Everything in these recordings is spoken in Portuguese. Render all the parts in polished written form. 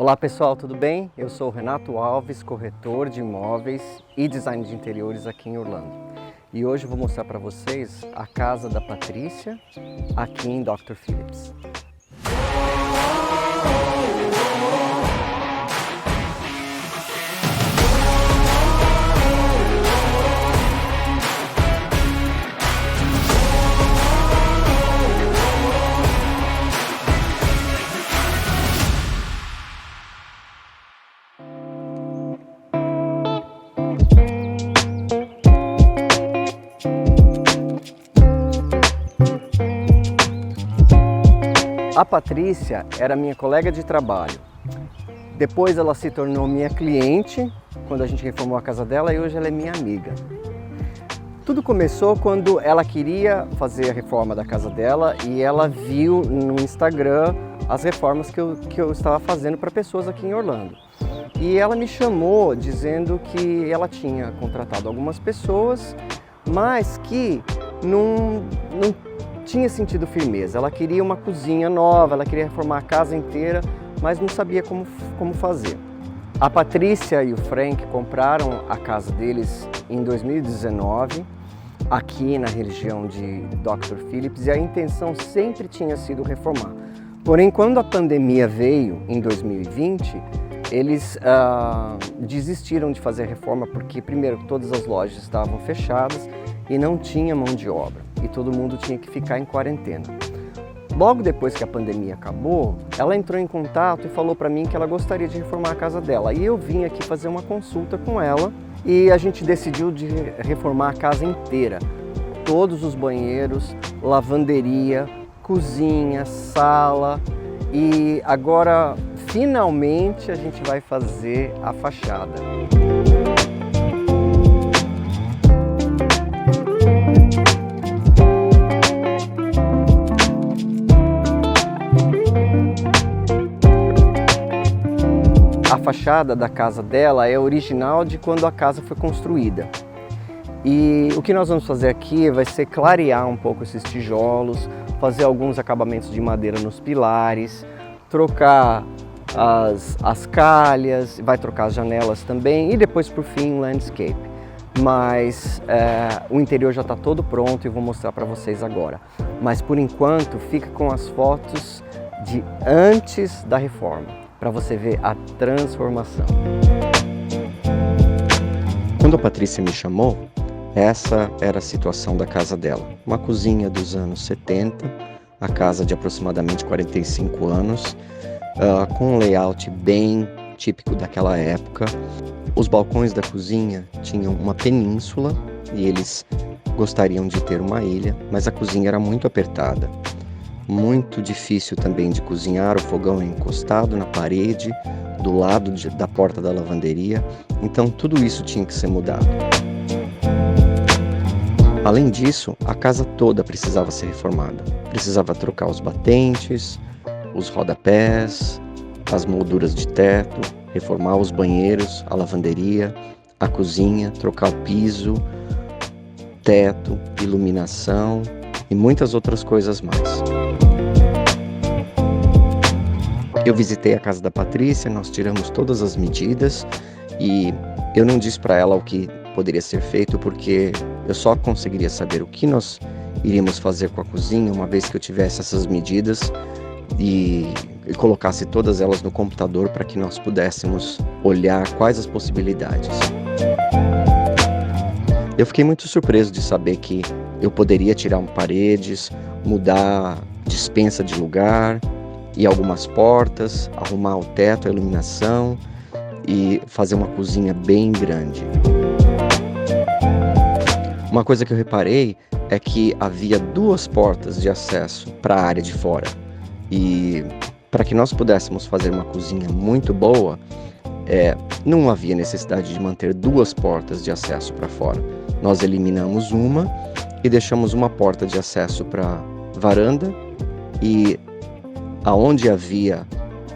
Olá pessoal, tudo bem? Eu sou o Renato Alves, corretor de imóveis e design de interiores aqui em Orlando. E hoje eu vou mostrar para vocês a casa da Patrícia aqui em Dr. Phillips. A Patrícia era minha colega de trabalho. Depois ela se tornou minha cliente quando a gente reformou a casa dela e hoje ela é minha amiga. Tudo começou quando ela queria fazer a reforma da casa dela e ela viu no Instagram as reformas que eu estava fazendo para pessoas aqui em Orlando. E ela me chamou dizendo que ela tinha contratado algumas pessoas, mas que não tinha sentido firmeza. Ela queria uma cozinha nova, ela queria reformar a casa inteira, mas não sabia como fazer. A Patrícia e o Frank compraram a casa deles em 2019, aqui na região de Dr. Phillips, e a intenção sempre tinha sido reformar. Porém, quando a pandemia veio em 2020, eles desistiram de fazer a reforma porque, primeiro, todas as lojas estavam fechadas e não tinha mão de obra e todo mundo tinha que ficar em quarentena. Logo depois que a pandemia acabou, ela entrou em contato e falou para mim que ela gostaria de reformar a casa dela. E eu vim aqui fazer uma consulta com ela e a gente decidiu de reformar a casa inteira. Todos os banheiros, lavanderia, cozinha, sala e agora finalmente a gente vai fazer a fachada. A fachada da casa dela é original de quando a casa foi construída. E o que nós vamos fazer aqui vai ser clarear um pouco esses tijolos, fazer alguns acabamentos de madeira nos pilares, trocar as calhas, vai trocar as janelas também e depois por fim um landscape. Mas o interior já está todo pronto e vou mostrar para vocês agora. Mas por enquanto fica com as fotos de antes da reforma, para você ver a transformação. Quando a Patrícia me chamou, essa era a situação da casa dela. Uma cozinha dos anos 70, a casa de aproximadamente 45 anos, com um layout bem típico daquela época. Os balcões da cozinha tinham uma península e eles gostariam de ter uma ilha, mas a cozinha era muito apertada. Muito difícil também de cozinhar, o fogão é encostado na parede, do lado da porta da lavanderia, então tudo isso tinha que ser mudado. Além disso, a casa toda precisava ser reformada. Precisava trocar os batentes, os rodapés, as molduras de teto, reformar os banheiros, a lavanderia, a cozinha, trocar o piso, teto, iluminação e muitas outras coisas mais. Eu visitei a casa da Patrícia, nós tiramos todas as medidas e eu não disse para ela o que poderia ser feito porque eu só conseguiria saber o que nós iríamos fazer com a cozinha uma vez que eu tivesse essas medidas e colocasse todas elas no computador para que nós pudéssemos olhar quais as possibilidades. Eu fiquei muito surpreso de saber que eu poderia tirar paredes, mudar despensa de lugar e algumas portas, arrumar o teto, a iluminação e fazer uma cozinha bem grande. Uma coisa que eu reparei é que havia duas portas de acesso para a área de fora. E para que nós pudéssemos fazer uma cozinha muito boa, não havia necessidade de manter duas portas de acesso para fora. Nós eliminamos uma e deixamos uma porta de acesso para a varanda e aonde havia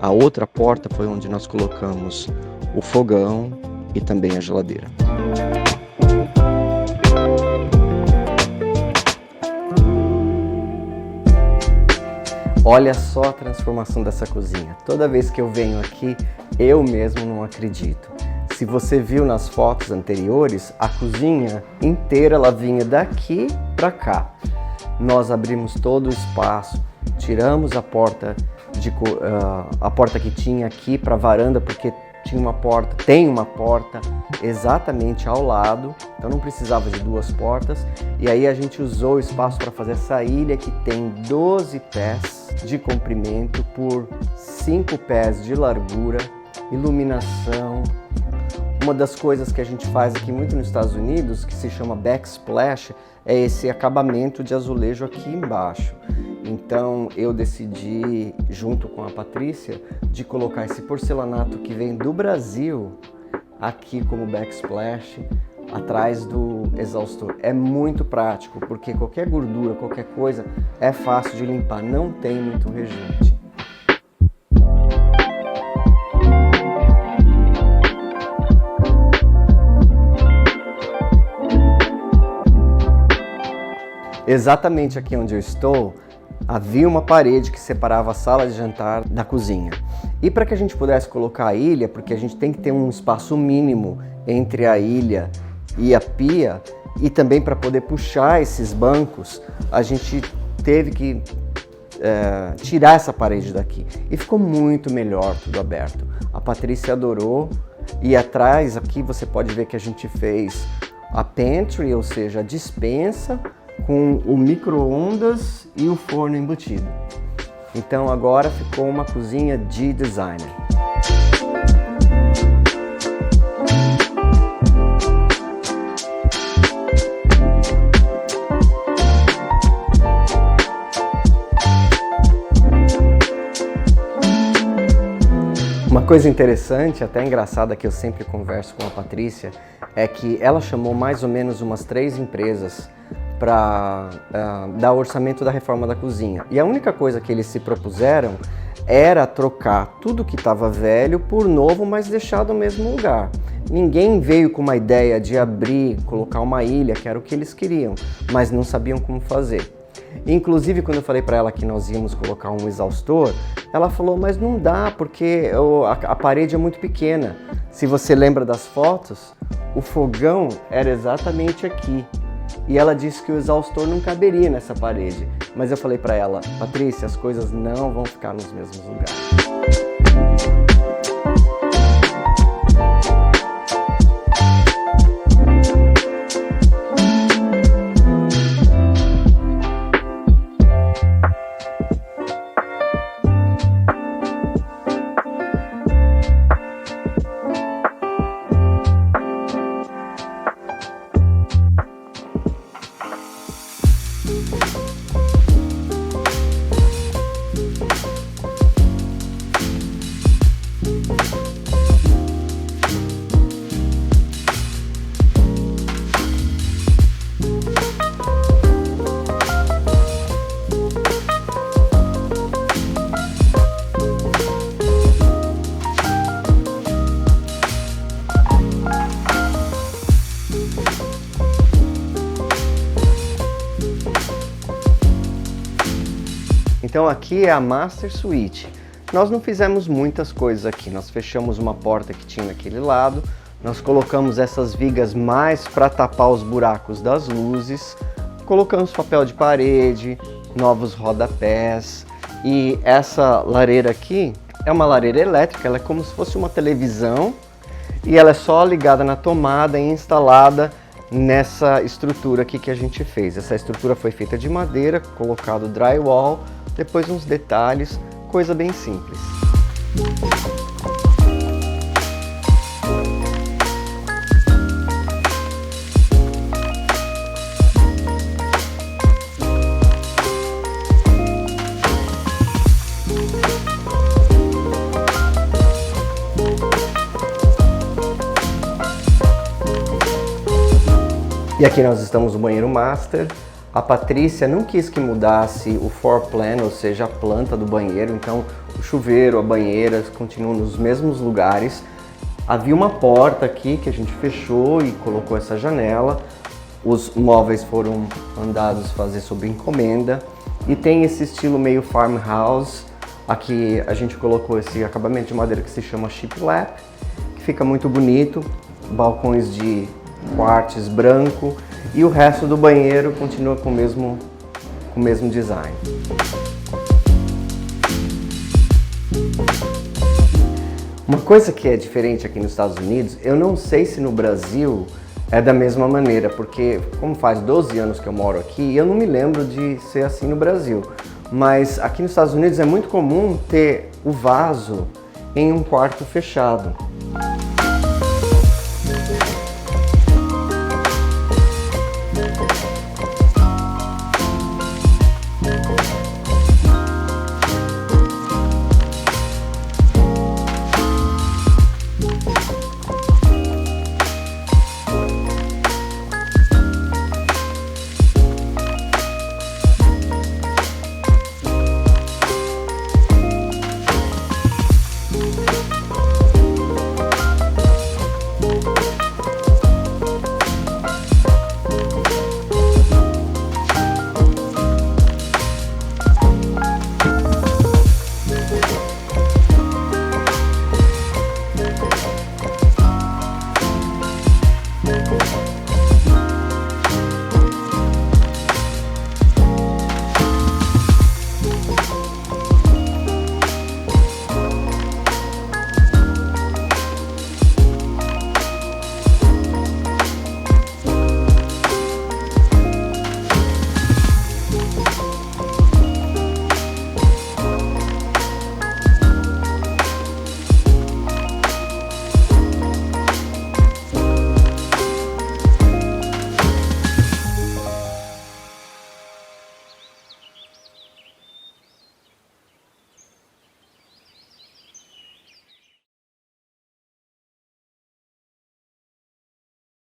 a outra porta foi onde nós colocamos o fogão e também a geladeira. Olha só a transformação dessa cozinha. Toda vez que eu venho aqui, eu mesmo não acredito. Se você viu nas fotos anteriores, a cozinha inteira ela vinha daqui para cá. Nós abrimos todo o espaço, tiramos a porta que tinha aqui para a varanda, porque tem uma porta exatamente ao lado, então não precisava de duas portas. E aí a gente usou o espaço para fazer essa ilha que tem 12 pés de comprimento por 5 pés de largura, iluminação. Uma das coisas que a gente faz aqui muito nos Estados Unidos, que se chama backsplash, é esse acabamento de azulejo aqui embaixo. Então eu decidi, junto com a Patrícia, de colocar esse porcelanato que vem do Brasil aqui como backsplash atrás do exaustor. É muito prático, porque qualquer gordura, qualquer coisa é fácil de limpar, não tem muito rejunte. Exatamente aqui onde eu estou, havia uma parede que separava a sala de jantar da cozinha. E para que a gente pudesse colocar a ilha, porque a gente tem que ter um espaço mínimo entre a ilha e a pia, e também para poder puxar esses bancos, a gente teve que tirar essa parede daqui. E ficou muito melhor tudo aberto. A Patrícia adorou, e atrás aqui você pode ver que a gente fez a pantry, ou seja, a despensa, com o micro-ondas e o forno embutido. Então agora ficou uma cozinha de designer. Uma coisa interessante, até engraçada, que eu sempre converso com a Patrícia, é que ela chamou mais ou menos umas 3 empresas para dar orçamento da reforma da cozinha. E a única coisa que eles se propuseram era trocar tudo que estava velho por novo, mas deixar no mesmo lugar. Ninguém veio com uma ideia de abrir, colocar uma ilha, que era o que eles queriam, mas não sabiam como fazer. Inclusive, quando eu falei para ela que nós íamos colocar um exaustor, ela falou, mas não dá, porque a parede é muito pequena. Se você lembra das fotos, o fogão era exatamente aqui. E ela disse que o exaustor não caberia nessa parede. Mas eu falei para ela, Patrícia, as coisas não vão ficar nos mesmos lugares. Então aqui é a Master Suite. Nós não fizemos muitas coisas aqui, nós fechamos uma porta que tinha naquele lado, nós colocamos essas vigas mais para tapar os buracos das luzes, colocamos papel de parede, novos rodapés, e essa lareira aqui é uma lareira elétrica, ela é como se fosse uma televisão, e ela é só ligada na tomada e instalada nessa estrutura aqui que a gente fez. Essa estrutura foi feita de madeira, colocado drywall, depois uns detalhes, coisa bem simples. E aqui nós estamos no banheiro master. A Patrícia não quis que mudasse o floor plan, ou seja, a planta do banheiro, então o chuveiro, a banheira continuam nos mesmos lugares. Havia uma porta aqui que a gente fechou e colocou essa janela. Os móveis foram mandados fazer sob encomenda. e tem esse estilo meio farmhouse. Aqui a gente colocou esse acabamento de madeira que se chama shiplap, que fica muito bonito, balcões de quartz branco e o resto do banheiro continua com o mesmo design. Uma coisa que é diferente aqui nos Estados Unidos, eu não sei se no Brasil é da mesma maneira, porque como faz 12 anos que eu moro aqui, eu não me lembro de ser assim no Brasil. Mas aqui nos Estados Unidos é muito comum ter o vaso em um quarto fechado.